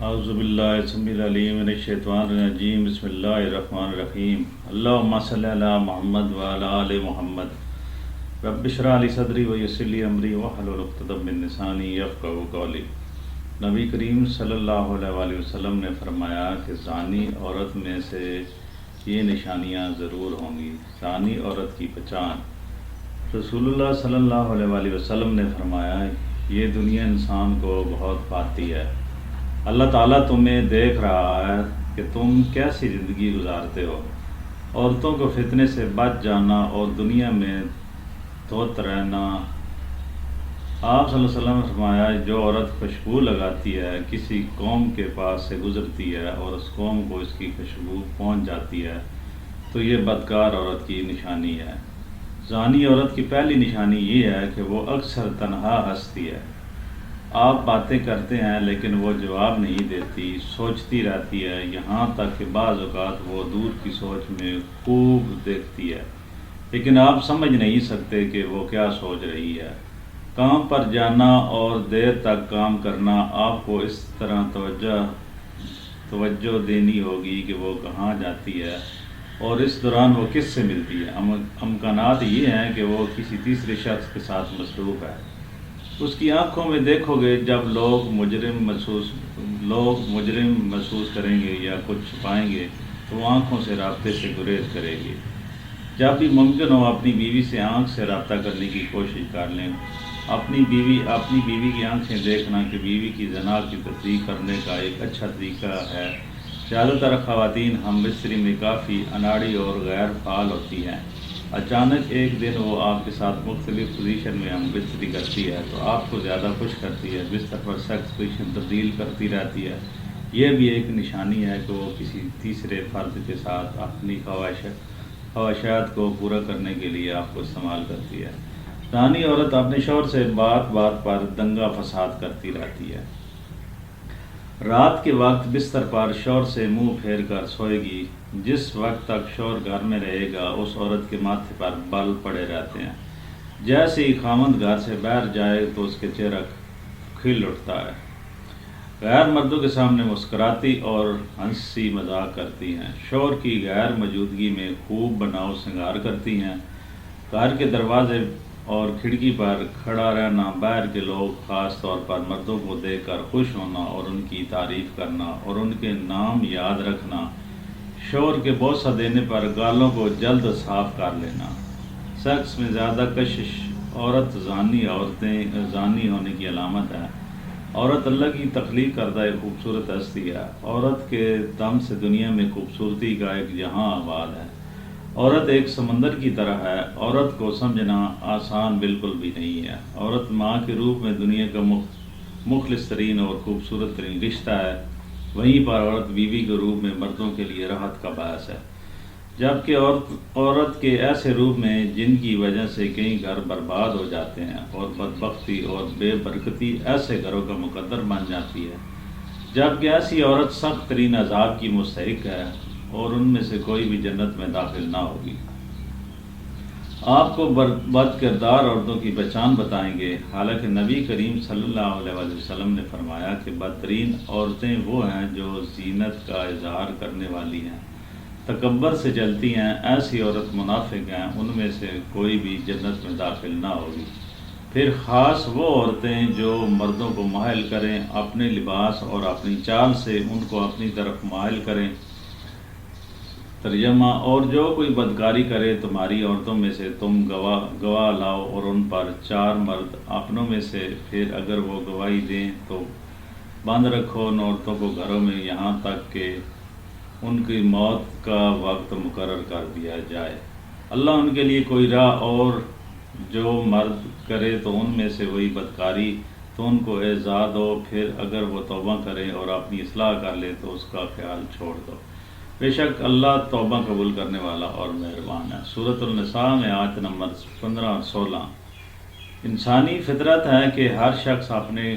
اعوذ باللہ السمیع العلیم من الشیطان الرجیم بسم اللہ الرحمن الرحیم اللہم صلی علی محمد وعلی آل محمد رب اشرح لی صدری ویسر لی امری واحلل عقدۃ من لسانی یفقہوا قولی۔ نبی کریم صلی اللہ علیہ وآلہ وسلم نے فرمایا کہ زانی عورت میں سے یہ نشانیاں ضرور ہوں گی۔ زانی عورت کی پہچان۔ رسول اللہ صلی اللہ علیہ وآلہ وسلم نے فرمایا یہ دنیا انسان کو بہت پاتی ہے۔ اللہ تعالیٰ تمہیں دیکھ رہا ہے کہ تم کیسی زندگی گزارتے ہو۔ عورتوں کو فتنے سے بچ جانا اور دنیا میں دھوت رہنا۔ آپ صلی اللہ علیہ وسلم نے فرمایا جو عورت خوشبو لگاتی ہے، کسی قوم کے پاس سے گزرتی ہے اور اس قوم کو اس کی خوشبو پہنچ جاتی ہے تو یہ بدکار عورت کی نشانی ہے۔ زانی عورت کی پہلی نشانی یہ ہے کہ وہ اکثر تنہا ہنستی ہے۔ آپ باتیں کرتے ہیں لیکن وہ جواب نہیں دیتی، سوچتی رہتی ہے، یہاں تک کہ بعض اوقات وہ دور کی سوچ میں خوب دیکھتی ہے لیکن آپ سمجھ نہیں سکتے کہ وہ کیا سوچ رہی ہے۔ کام پر جانا اور دیر تک کام کرنا آپ کو اس طرح توجہ دینی ہوگی کہ وہ کہاں جاتی ہے اور اس دوران وہ کس سے ملتی ہے۔ امکانات یہ ہیں کہ وہ کسی تیسرے شخص کے ساتھ مصروف ہے۔ اس کی آنکھوں میں دیکھو گے جب لوگ مجرم محسوس کریں گے یا کچھ چھپائیں گے تو وہ آنکھوں سے رابطے سے گریز کرے گی۔ جب بھی ممکن ہو اپنی بیوی سے آنکھ سے رابطہ کرنے کی کوشش کر لیں۔ اپنی بیوی کی آنکھیں دیکھنا کہ بیوی کی زنا کی تصدیق کرنے کا ایک اچھا طریقہ ہے۔ زیادہ تر خواتین ہم بستری میں کافی اناڑی اور غیر فعال ہوتی ہیں۔ اچانک ایک دن وہ آپ کے ساتھ مختلف پوزیشن میں ہم بستری کرتی ہے تو آپ کو زیادہ خوش کرتی ہے، بستر پر سخت پوزیشن تبدیل کرتی رہتی ہے۔ یہ بھی ایک نشانی ہے کہ وہ کسی تیسرے فرد کے ساتھ اپنی خواہشات کو پورا کرنے کے لیے آپ کو استعمال کرتی ہے۔ زانی عورت اپنے شوہر سے بات پر دنگا فساد کرتی رہتی ہے۔ رات کے وقت بستر پر شوہر سے منہ پھیر کر سوئے گی۔ جس وقت تک شوہر گھر میں رہے گا اس عورت کے ماتھے پر بال پڑے رہتے ہیں۔ جیسے ہی خامند گھر سے باہر جائے تو اس کے چہرہ کھل اٹھتا ہے۔ غیر مردوں کے سامنے مسکراتی اور ہنسی مذاق کرتی ہیں۔ شوہر کی غیر موجودگی میں خوب بناؤ سنگار کرتی ہیں۔ گھر کے دروازے اور کھڑکی پر کھڑا رہنا، باہر کے لوگ خاص طور پر مردوں کو دیکھ کر خوش ہونا اور ان کی تعریف کرنا اور ان کے نام یاد رکھنا، شوہر کے بوسہ دینے پر گالوں کو جلد صاف کر لینا۔ سیکس میں زیادہ کشش عورت زانی ہونے کی علامت ہے۔ عورت اللہ کی تخلیق کردہ ایک خوبصورت ہستی ہے۔ عورت کے دم سے دنیا میں خوبصورتی کا ایک جہاں آباد ہے۔ عورت ایک سمندر کی طرح ہے۔ عورت کو سمجھنا آسان بالکل بھی نہیں ہے۔ عورت ماں کے روپ میں دنیا کا مخلص ترین اور خوبصورت ترین رشتہ ہے، وہیں پر عورت بیوی کے روپ میں مردوں کے لیے راحت کا باعث ہے، جبکہ عورت کے ایسے روپ میں جن کی وجہ سے کئی گھر برباد ہو جاتے ہیں اور بدبختی اور بے برکتی ایسے گھروں کا مقدر بن جاتی ہے، جبکہ ایسی عورت سخت ترین عذاب کی مستحق ہے اور ان میں سے کوئی بھی جنت میں داخل نہ ہوگی۔ آپ کو بد کردار عورتوں کی پہچان بتائیں گے، حالانکہ نبی کریم صلی اللہ علیہ وآلہ وسلم نے فرمایا کہ بدترین عورتیں وہ ہیں جو زینت کا اظہار کرنے والی ہیں، تکبر سے جلتی ہیں، ایسی عورت منافق ہیں، ان میں سے کوئی بھی جنت میں داخل نہ ہوگی۔ پھر خاص وہ عورتیں جو مردوں کو مائل کریں، اپنے لباس اور اپنی چال سے ان کو اپنی طرف مائل کریں۔ ترجمہ: اور جو کوئی بدکاری کرے تمہاری عورتوں میں سے تم گواہ لاؤ اور ان پر 4 مرد اپنوں میں سے، پھر اگر وہ گواہی دیں تو بند رکھو ان عورتوں کو گھروں میں یہاں تک کہ ان کی موت کا وقت مقرر کر دیا جائے۔ اللہ ان کے لیے کوئی راہ اور جو مرد کرے تو ان میں سے وہی بدکاری تو ان کو اعزاء دو، پھر اگر وہ توبہ کرے اور اپنی اصلاح کر لے تو اس کا خیال چھوڑ دو، بے شک اللہ توبہ قبول کرنے والا اور مہربان ہے۔ سورۃ النساء میں آیت نمبر 15 اور 16۔ انسانی فطرت ہے کہ ہر شخص اپنے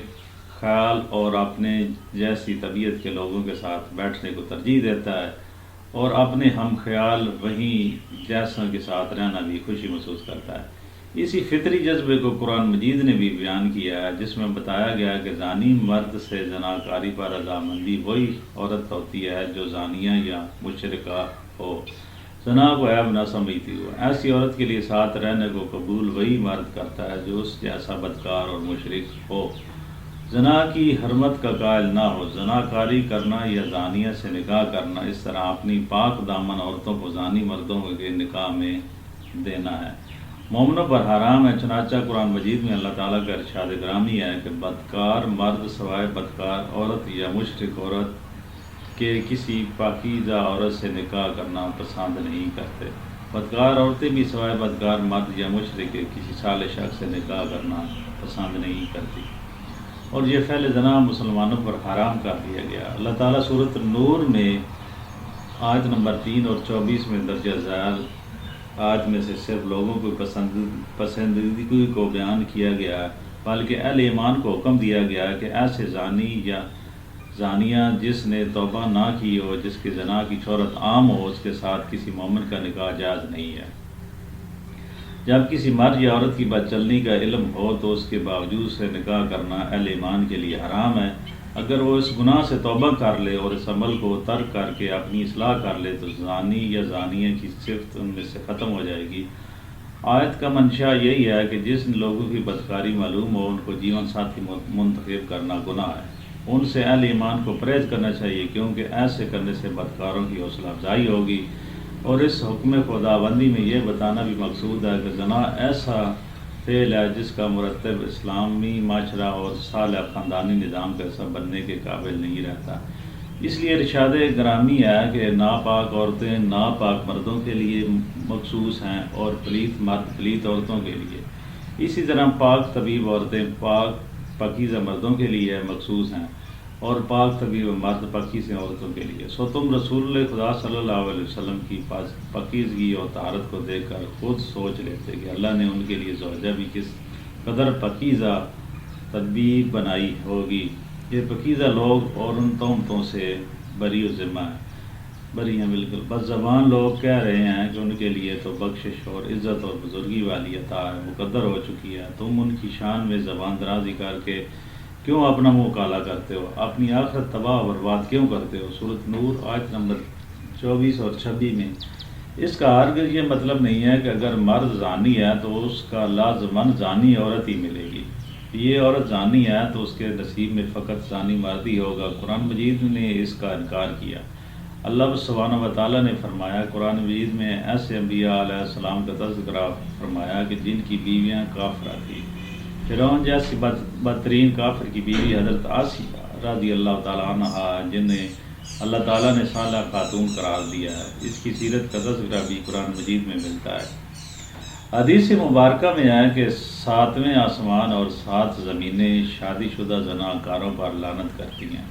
خیال اور اپنے جیسی طبیعت کے لوگوں کے ساتھ بیٹھنے کو ترجیح دیتا ہے اور اپنے ہم خیال وہیں جیسوں کے ساتھ رہنا بھی خوشی محسوس کرتا ہے۔ اسی فطری جذبے کو قرآن مجید نے بھی بیان کیا ہے، جس میں بتایا گیا کہ زانی مرد سے زناکاری پر رضامندی وہی عورت ہوتی ہے جو زانیہ یا مشرکہ ہو، زنا کو عیب نہ سمجھتی ہو۔ ایسی عورت کے لیے ساتھ رہنے کو قبول وہی مرد کرتا ہے جو اس جیسا بدکار اور مشرک ہو، زنا کی حرمت کا قائل نہ ہو۔ زناکاری کرنا یا زانیہ سے نکاح کرنا اس طرح اپنی پاک دامن عورتوں کو زانی مردوں کے نکاح میں دینا ہے، مومنوں پر حرام ہے۔ چنانچہ قرآن مجید میں اللہ تعالیٰ کا ارشاد گرامی ہے کہ بدکار مرد سوائے بدکار عورت یا مشرک عورت کے کسی پاکیزہ عورت سے نکاح کرنا پسند نہیں کرتے۔ بدکار عورتیں بھی سوائے بدکار مرد یا مشرک کے کسی صالح شخص سے نکاح کرنا پسند نہیں کرتی، اور یہ فعل زنا مسلمانوں پر حرام کر دیا گیا۔ اللہ تعالیٰ سورۃ نور میں آیت نمبر 3 اور 24 میں درجہ ذیل آیت میں سے صرف لوگوں کو پسندیدگی کو بیان کیا گیا ہے، بلکہ اہل ایمان کو حکم دیا گیا کہ ایسے زانی یا زانیہ جس نے توبہ نہ کی ہو، جس کے زنا کی شہرت عام ہو، اس کے ساتھ کسی مومن کا نکاح جائز نہیں ہے۔ جب کسی مرد یا عورت کی بدچلنی کا علم ہو تو اس کے باوجود سے نکاح کرنا اہل ایمان کے لیے حرام ہے۔ اگر وہ اس گناہ سے توبہ کر لے اور اس عمل کو ترک کر کے اپنی اصلاح کر لے تو زانی یا زانیہ کی صفت ان میں سے ختم ہو جائے گی۔ آیت کا منشا یہی ہے کہ جس لوگوں کی بدکاری معلوم ہو ان کو جیون ساتھی منتخب کرنا گناہ ہے۔ ان سے اہل ایمان کو پرہیز کرنا چاہیے، کیونکہ ایسے کرنے سے بدکاروں کی حوصلہ افزائی ہوگی، اور اس حکم خداوندی میں یہ بتانا بھی مقصود ہے کہ زنا ایسا فعل ہے جس کا مرتب اسلامی معاشرہ اور صالح خاندانی نظام کا حصہ بننے کے قابل نہیں رہتا۔ اس لیے ارشاد گرامی ہے کہ ناپاک عورتیں ناپاک مردوں کے لیے مخصوص ہیں اور پلیت مرد پلیت عورتوں کے لیے، اسی طرح پاک طبیب عورتیں پاکیزہ مردوں کے لیے مخصوص ہیں اور پاک طبیب مرد پاکیزہ عورتوں کے لیے۔ سو تم رسول اللہ خدا صلی اللہ علیہ وسلم کی پاکیزگی اور طہارت کو دیکھ کر خود سوچ لیتے کہ اللہ نے ان کے لیے زوجہ بھی کس قدر پاکیزہ تدبیر بنائی ہوگی۔ یہ پاکیزہ لوگ اور ان تہمتوں سے بری و ذمہ ہیں، بری ہیں بالکل۔ بس زبان لوگ کہہ رہے ہیں کہ ان کے لیے تو بخشش اور عزت اور بزرگی والی عطا مقدر ہو چکی ہے، تم ان کی شان میں زبان درازی کر کے کیوں اپنا منہ کالا کرتے ہو، اپنی آخرت تباہ و برباد کیوں کرتے ہو۔ سورۃ نور آیت نمبر 24 اور 26 میں۔ اس کا ہرگز یہ مطلب نہیں ہے کہ اگر مرد زانی ہے تو اس کا لازماً زانی عورت ہی ملے گی، یہ عورت زانی ہے تو اس کے نصیب میں فقط زانی مرد ہی ہوگا۔ قرآن مجید نے اس کا انکار کیا۔ اللہ سبحانہ و تعالیٰ نے فرمایا، قرآن مجید میں ایسے انبیاء علیہ السلام کا تذکرہ فرمایا کہ جن کی بیویاں کافرہ تھیں۔ فرعون جیسی بدترین کافر کی بیوی حضرت آسیہ رضی اللہ تعالیٰ عنہ، جنہیں اللہ تعالیٰ نے صالح خاتون قرار دیا ہے، اس کی سیرت کا تذکرہ بھی قرآن مجید میں ملتا ہے۔ حدیث مبارکہ میں ہے کہ 7ویں آسمان اور 7 زمینیں شادی شدہ زناکاروں پر لعنت کرتی ہیں۔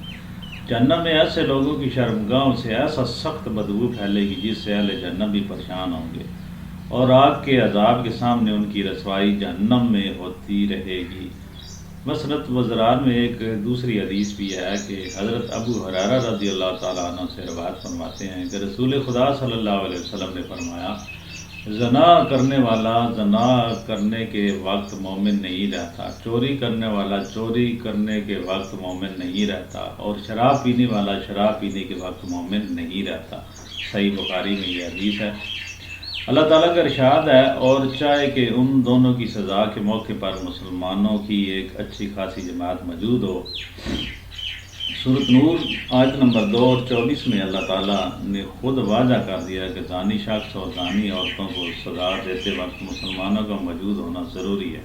جہنم میں ایسے لوگوں کی شرمگاہوں سے ایسا سخت بدبو پھیلے گی جس سے اہل جہنم بھی پریشان ہوں گے، اور آگ کے عذاب کے سامنے ان کی رسوائی جہنم میں ہوتی رہے گی۔ مسند وزرار میں ایک دوسری حدیث بھی ہے کہ حضرت ابو ہریرہ رضی اللہ تعالیٰ عنہ سے روایت فرماتے ہیں کہ رسول خدا صلی اللہ علیہ وسلم نے فرمایا، زنا کرنے والا زنا کرنے کے وقت مومن نہیں رہتا، چوری کرنے والا چوری کرنے کے وقت مومن نہیں رہتا، اور شراب پینے والا شراب پینے کے وقت مومن نہیں رہتا۔ صحیح بخاری میں یہ حدیث ہے۔ اللہ تعالیٰ کا ارشاد ہے، اور چاہے کہ ان دونوں کی سزا کے موقع پر مسلمانوں کی ایک اچھی خاصی جماعت موجود ہو۔ سورۃ نور آیت نمبر 2 اور 24 میں اللہ تعالیٰ نے خود واضح کر دیا کہ زانی شخص اور زانی عورتوں کو سزا دیتے وقت مسلمانوں کا موجود ہونا ضروری ہے،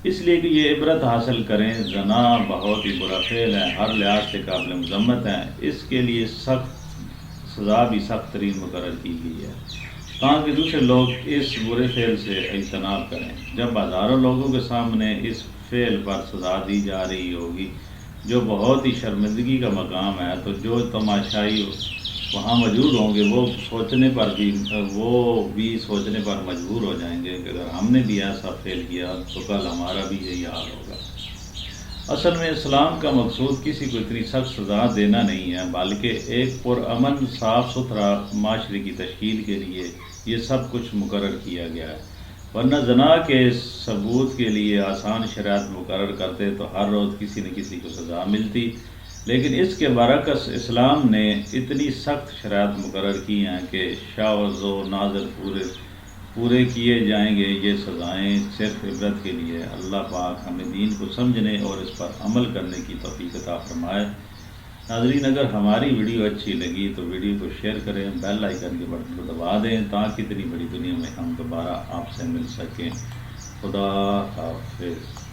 اس لیے کہ یہ عبرت حاصل کریں۔ زنا بہت ہی برا فعل ہے، ہر لحاظ سے قابل مذمت ہے، اس کے لیے سخت سزا بھی سخت ترین مقرر کی گئی ہے تاکہ دوسرے لوگ اس برے فعل سے اجتناب کریں۔ جب ہزاروں لوگوں کے سامنے اس فعل پر سزا دی جا رہی ہوگی جو بہت ہی شرمندگی کا مقام ہے، تو جو تماشائی وہاں موجود ہوں گے وہ بھی سوچنے پر مجبور ہو جائیں گے کہ اگر ہم نے بھی ایسا فعل کیا تو کل ہمارا بھی یہی حال ہوگا۔ اصل میں اسلام کا مقصود کسی کو اتنی سخت سزا دینا نہیں ہے، بلکہ ایک پرامن صاف ستھرا معاشرے کی تشکیل کے لیے یہ سب کچھ مقرر کیا گیا ہے۔ ورنہ زنا کے ثبوت کے لیے آسان شرائط مقرر کرتے تو ہر روز کسی نہ کسی کو سزا ملتی، لیکن اس کے برعکس اسلام نے اتنی سخت شرائط مقرر کی ہیں کہ شاذ و نادر پورے کیے جائیں گے یہ سزائیں صرف عبرت کے لیے۔ اللہ پاک ہمیں دین کو سمجھنے اور اس پر عمل کرنے کی توفیق عطا فرمائے۔ ناظرین، اگر ہماری ویڈیو اچھی لگی تو ویڈیو کو شیئر کریں، بیل آئیکن کے بٹن کو دبا دیں تاکہ اتنی بڑی دنیا میں ہم دوبارہ آپ سے مل سکیں۔ خدا حافظ۔